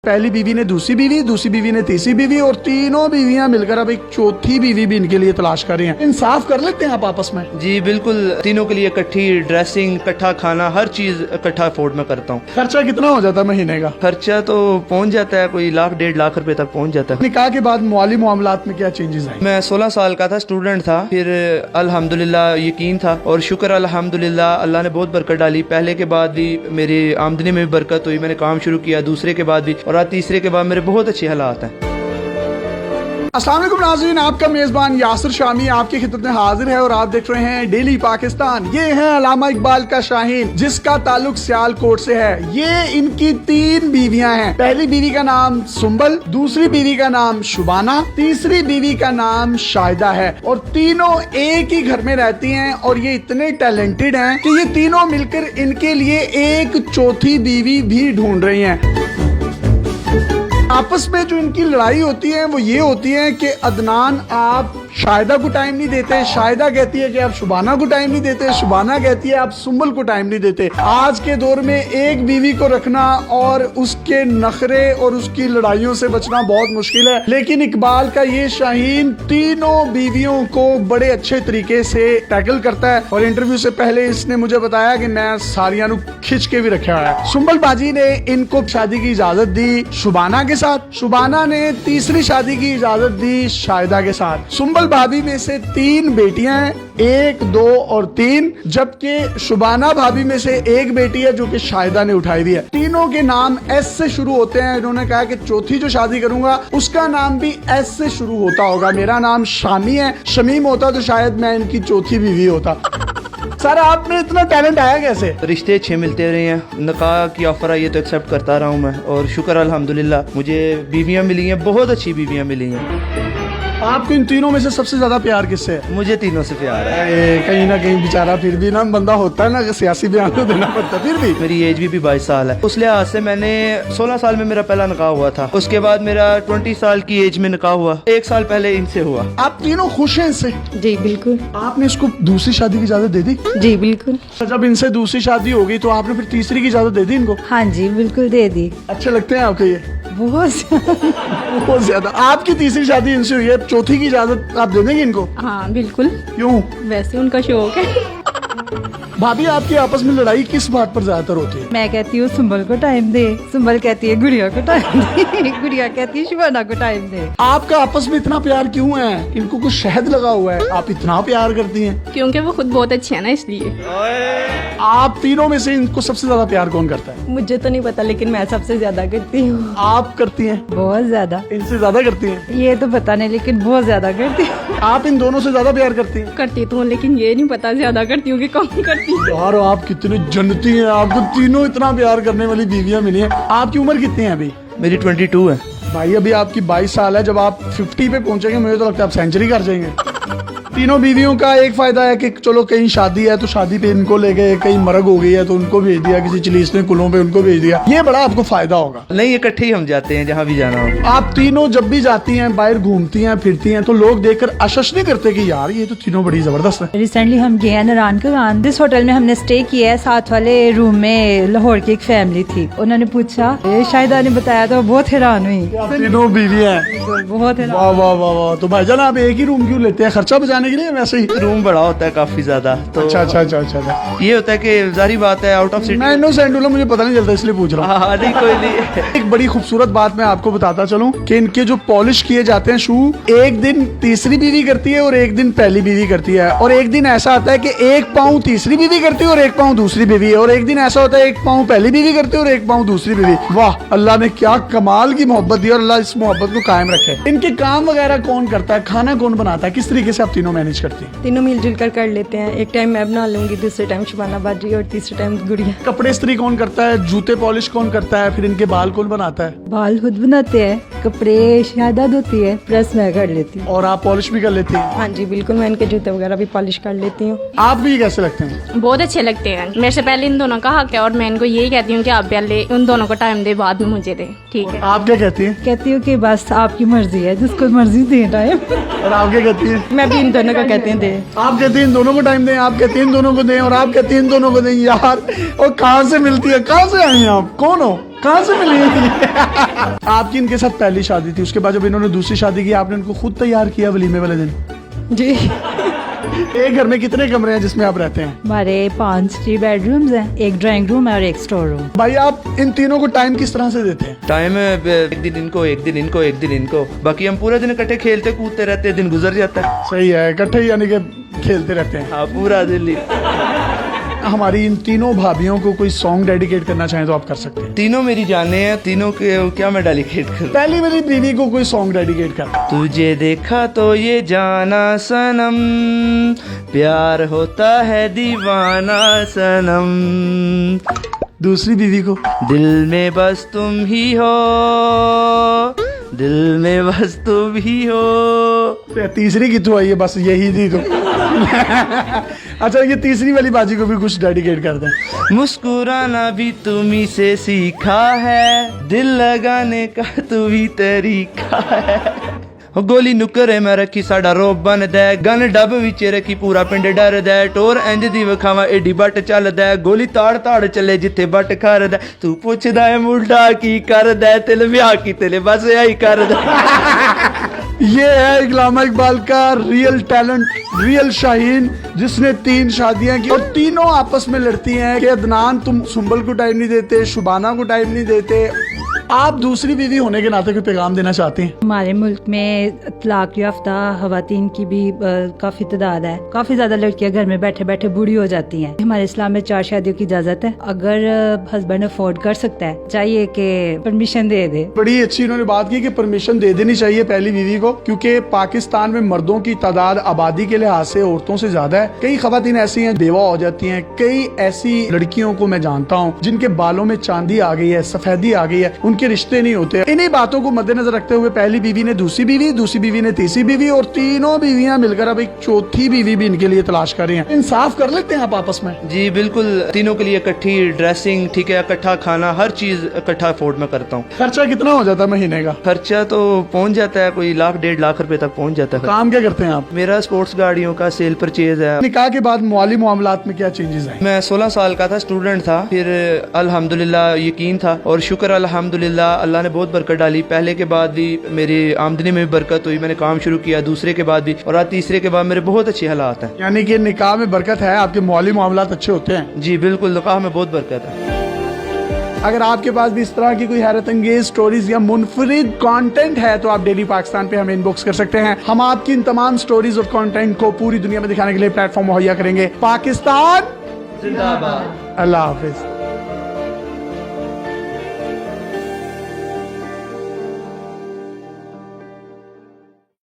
पहली बीवी ने दूसरी बीवी ने तीसरी बीवी और तीनों बीवियां मिलकर अब एक चौथी बीवी भी इनके लिए तलाश कर रही हैं। इंसाफ कर लेते हैं आप आपस में? जी बिल्कुल, तीनों के लिए इकट्ठी ड्रेसिंग, इकट्ठा खाना, हर चीज इकट्ठा अफोर्ड में करता हूँ। खर्चा कितना हो जाता है महीने का? खर्चा तो पहुँच जाता है कोई 1,00,000-1,50,000 रुपए तक पहुँच जाता है। निकाह के बाद माली मामलात में क्या चेंजेस आए? मैं 16 साल का था, स्टूडेंट था, फिर अल्हम्दुलिल्लाह यकीन था और शुक्र अल्हम्दुलिल्लाह अल्लाह ने बहुत बरकत डाली। पहले के बाद भी मेरी आमदनी में भी बरकत हुई, मैंने काम शुरू किया, दूसरे के बाद भी, और आज तीसरे के बाद मेरे बहुत अच्छे हालात हैं। अस्सलाम वालेकुम नाज़रीन, आपका मेज़बान यासिर शामी आपकी खिदमत में हाजिर है और आप देख रहे हैं डेली पाकिस्तान। ये है अल्लामा इकबाल का शाहीन, जिसका ताल्लुक सियालकोट से है। ये इनकी 3 बीवियां हैं। पहली बीवी का नाम सुंबल, दूसरी बीवी का नाम शुबाना, तीसरी बीवी का नाम शाहिदा है और तीनों एक ही घर में रहती हैं। और ये इतने टैलेंटेड हैं कि ये तीनों मिलकर इनके लिए एक चौथी बीवी भी ढूंढ रही हैं। आपस में जो इनकी लड़ाई होती है वो ये होती है कि अदनान आप शाहिदा को टाइम नहीं देते, शाहिदा कहती है कि आप शुबाना को टाइम नहीं देते, शुबाना कहती है आप सुंबल को टाइम नहीं देते। आज के दौर में एक बीवी को रखना और उसके नखरे और उसकी लड़ाइयों से बचना बहुत मुश्किल है, लेकिन इकबाल का ये शाहीन तीनों बीवियों को बड़े अच्छे तरीके से टैकल करता है। और इंटरव्यू से पहले इसने मुझे बताया कि मैं सारियां खिंच के भी रखा है। सुंबल बाजी ने इनको शादी की इजाजत दी शुबाना के साथ, शुबाना ने तीसरी शादी की इजाजत दी शाहिदा के साथ। सुंबल भाभी में से 3 बेटियां हैं, 1, 2 और 3, जबकि शुबाना भाभी में से 1 बेटी है जो कि शाहिदा ने उठाई दी है। तीनों के नाम एस से शुरू होते हैं। इन्होंने कहा कि चौथी जो शादी करूंगा उसका नाम भी एस से शुरू होता होगा। मेरा नाम शामी है, शमीम होता तो शायद मैं इनकी चौथी बीवी होता। सर आप में इतना टैलेंट आया कैसे? रिश्ते अच्छे मिलते रहे हैं, निकाह की ऑफर आई है तो एक्सेप्ट करता रहा हूँ मैं, और शुक्र अल्हम्दुलिल्लाह मुझे बीवियाँ मिली हैं, बहुत अच्छी बीवियाँ मिली हैं। आपको इन तीनों में से सबसे ज्यादा प्यार किससे है? मुझे तीनों से प्यार है। कहीं ना कहीं बेचारा फिर भी ना बंदा होता है ना कि सियासी बयान तो देना पड़ता है, फिर भी मेरी एज भी 22 साल है। उस लिहाज से मैंने 16 साल में मेरा पहला निकाह हुआ था, उसके बाद मेरा 20 साल की एज में निकाह हुआ, 1 साल पहले इनसे हुआ। आप तीनों खुश हैं इससे? जी बिल्कुल। आपने इसको दूसरी शादी की इजाजत दे दी? जी बिल्कुल। जब इनसे दूसरी शादी हो गई तो आपने फिर तीसरी की इजाजत दे दी इनको? हाँ जी बिल्कुल दे दी। अच्छे लगते हैं आपको ये? बहुत ज्यादा। आपकी तीसरी शादी इनसे हुई है, चौथी की इजाजत आप दे देंगे इनको? हाँ बिल्कुल। क्यों? वैसे उनका शौक है। भाभी आपकी आपस में लड़ाई किस बात पर ज्यादातर होती है? मैं कहती हूँ सुंबल को टाइम दे, सुंबल कहती है गुड़िया को टाइम दे, गुड़िया कहती है शुबाना को टाइम दे। आपका आपस में इतना प्यार क्यों है? इनको कुछ शहद लगा हुआ है, आप इतना प्यार करती हैं? क्योंकि वो खुद बहुत अच्छी है ना, इसलिए। आप तीनों में से इनको सबसे ज्यादा प्यार कौन करता है? मुझे तो नहीं पता, लेकिन मैं सबसे ज्यादा करती हूँ। आप करती हैं? बहुत ज्यादा। इनसे ज्यादा करती हैं? ये तो पता नहीं, लेकिन बहुत ज्यादा करती हूँ। आप इन दोनों से ज्यादा प्यार करती हैं? करती तो हूँ, लेकिन ये नहीं पता ज्यादा करती हूँ कि कम करती हूँ। यार आप कितनी जन्नती हैं, आपको तीनों इतना प्यार करने वाली बीवियां मिली हैं। आपकी उम्र कितनी है अभी? मेरी 22 है। भाई अभी आपकी 22 साल है, जब आप 50 पे पहुंचेंगे मुझे तो लगता है आप सेंचुरी कर जाएंगे। तीनों बीवियों का एक फायदा है कि चलो कहीं शादी है तो शादी पे इनको ले गए, कहीं मरग हो गई है तो उनको भेज दिया, किसी चिलीसने कुलों पे उनको भेज दिया। ये बड़ा आपको फायदा होगा। नहीं, इकट्ठे ही हम जाते हैं जहाँ भी जाना हो। आप तीनों जब भी जाती हैं, बाहर घूमती हैं, फिरती हैं, तो लोग देखकर आश्चर्य नहीं करते कि यार ये तो तीनों बड़ी जबरदस्त है? रिसेंटली हम गए हैं नारायण का, जिस होटल में हमने स्टे किया है, साथ वाले रूम में लाहौर की एक फैमिली थी। उन्होंने पूछा, शाहिदा ने बताया तो बहुत हैरान हुई। तीनों बीवी हैं? बहुत हैरान। वाह वाह वाह वाह। तो भाईजान आप एक ही रूम क्यों लेते हैं? खर्चा बचाने के लिए? वैसे ही रूम बड़ा होता है काफी ज्यादा, तो अच्छा। ये होता है कि जारी बात है आउट ऑफ सिटी। मैं इनोसेंट हूं, मुझे पता नहीं चलता इसलिए पूछ रहा हूँ। हाँ नहीं कोई नहीं। एक बड़ी खूबसूरत बात मैं आपको बताता चलूं कि इनके जो पॉलिश किए जाते हैं शू, एक दिन तीसरी बीवी करती है और एक दिन पहली बीवी करती है। और एक दिन ऐसा आता है कि 1 पाँव तीसरी बीवी करती है और 1 पाँव दूसरी बीवी है। और एक दिन ऐसा होता है 1 पाँव पहली बीवी करती है और 1 पाँव दूसरी बीवी। वाह, अल्लाह ने क्या कमाल की मोहब्बत दी और अल्लाह इस मोहब्बत को कायम रखे। इनके काम वगैरह कौन करता है? खाना कौन बनाता है? किस तरीके से आप तीनों मैनेज करती हैं? तीनों मिलजुल कर लेते हैं। एक टाइम मैं बना लूंगी, दूसरे टाइम शुबाना बाजी और तीसरे टाइम गुड़िया। कपड़े इस्त्री कौन करता है? जूते पॉलिश कौन करता है? फिर इनके बाल कौन बनाता है? बाल खुद बनाते हैं, कपड़े शाहिदा धोती है, प्रेस मैं कर लेती हूँ। और आप पॉलिश भी कर लेती हैं? हाँ जी बिल्कुल, मैं इनके जूते वगैरह भी पॉलिश कर लेती हूँ। आप भी कैसे लगते हैं? बहुत अच्छे लगते हैं। मेरे से पहले इन दोनों का हक है और मैं इनको यही कहती हूँ कि आप पहले उन दोनों को टाइम दे, बाद में मुझे दे। ठीक है। आप क्या कहती हैं? कहती हूँ कि बस आपकी मर्जी है, जिसको मर्जी दे टाइम। और आप क्या कहती हैं? मैं भी इन दोनों को कहते हैं दे। आप कहते हैं इन दोनों को टाइम दें, आप कहते हैं इन दोनों को दें, और आप कहते हैं इन दोनों को दें। यार और कहाँ से मिलती है, कहाँ से आई हैं आप, कौन हो, कहाँ से मिली आपकी इनके साथ पहली शादी थी, उसके बाद जब इन्होंने दूसरी शादी की आपने इनको खुद तैयार किया वलीमे वाले दिन? जी। एक घर में कितने कमरे हैं जिसमें आप रहते हैं? हमारे 3 बेडरूम्स हैं, एक ड्राइंग रूम है और एक स्टोर रूम। भाई आप इन तीनों को टाइम किस तरह से देते हैं? टाइम एक दिन इनको, एक दिन इनको, एक दिन इनको, बाकी हम पूरा दिन इकट्ठे खेलते कूदते रहते हैं, दिन गुजर जाता है। सही है, इकट्ठे यानी कि खेलते रहते हैं। हाँ, पूरा दिन ही। हमारी इन तीनों भाभियों को कोई सॉन्ग डेडिकेट करना चाहें तो आप कर सकते हैं। तीनों मेरी जाने हैं, तीनों के क्या मैं डेडिकेट करूं? पहली मेरी बीवी को कोई सॉन्ग डेडिकेट कर। तुझे देखा तो ये जाना सनम, प्यार होता है दीवाना सनम, दूसरी बीवी को दिल में बस तुम ही हो, दिल में बस तुम ही हो। तीसरी की तो आई है, बस यही थी तो अच्छा ये तीसरी वाली बाजी को भी कुछ डेडिकेट कर दें। मुस्कुराना भी तुम्ही से सीखा है, दिल लगाने का तू भी तरीका है। गोली नुकरे मैं रखी साडा रोब बन दे, गन डब विच रखी पूरा पिंड डर दे, टोर इंज दी विखावा एडी बट चल दे, गोली ताड़ ताड़ चले जिथे बट कर दे, तू पुछदा है मुंडा की कर दे, तिल ब्याह की तिल बस यही कर दे। ये है इकलामा इकबाल का रियल टैलेंट, रियल शाहीन, जिसने 3 शादियां की और तीनों आपस में लड़ती हैं कि अदनान तुम सुंबल को टाइम नहीं देते, शुबाना को टाइम नहीं देते। आप दूसरी बीवी होने के नाते कोई पैगाम देना चाहती हैं? हमारे मुल्क में तलाक याफ्ता खवातीन की भी काफी तादाद है। काफी ज्यादा लड़कियां घर में बैठे बैठे बूढ़ी हो जाती हैं। हमारे इस्लाम में 4 शादियों की इजाजत है। अगर हस्बैंड अफोर्ड कर सकता है, चाहिए कि परमिशन दे दे। बड़ी अच्छी इन्होंने बात की कि परमिशन दे देनी चाहिए पहली बीवी को, क्योंकि पाकिस्तान में मर्दों की तादाद आबादी के लिहाज से औरतों से ज्यादा है। कई खवातीन ऐसी हैं बेवा हो जाती हैं, कई ऐसी लड़कियों को मैं जानता हूँ जिनके बालों में चांदी आ गई है, सफेदी आ गई है, उनके रिश्ते नहीं होते। इन्हीं बातों को मद्देनजर रखते हुए पहली बीवी ने दूसरी बीवी, दूसरी बीवी ने तीसरी बीवी, और तीनों बीवियां मिलकर अब एक चौथी बीवी भी इनके लिए तलाश कर रही हैं। इंसाफ कर लेते हैं आप आपस में? जी बिल्कुल, तीनों के लिए इकट्ठी ड्रेसिंग, ठीक है, इकट्ठा खाना, हर चीज इकट्ठा अफोर्ड में करता हूँ। खर्चा कितना हो जाता है महीने का? खर्चा तो पहुँच जाता है कोई 1-1.5 लाख रुपए तक पहुँच जाता है। काम क्या करते हैं आप? मेरा स्पोर्ट्स गाड़ियों का सेल परचेज है। निकाह के बाद माली मामलात में क्या चेंजेस आए? मैं 16 साल का था, स्टूडेंट था, फिर अल्हम्दुलिल्लाह यकीन था और शुक्र अल्हम्दुलिल्लाह अल्लाह ने बहुत बरकत डाली। पहले के बाद भी मेरी आमदनी में भी बरकत हुई, मैंने काम शुरू किया, दूसरे के बाद भी, और आज तीसरे के बाद मेरे बहुत अच्छे हालात हैं। यानी कि निकाह में बरकत है, आपके माली मामलात अच्छे होते हैं? जी बिल्कुल, निकाह में बहुत बरकत है। अगर आपके पास भी इस तरह की कोई हैरत अंगेज स्टोरीज या मुनफरिद कंटेंट है तो आप डेली पाकिस्तान पे हमें इनबॉक्स कर सकते हैं। हम आपकी इन तमाम स्टोरीज और कंटेंट को पूरी दुनिया में दिखाने के लिए प्लेटफॉर्म मुहैया करेंगे। पाकिस्तान जिंदाबाद। अल्लाह हाफिज।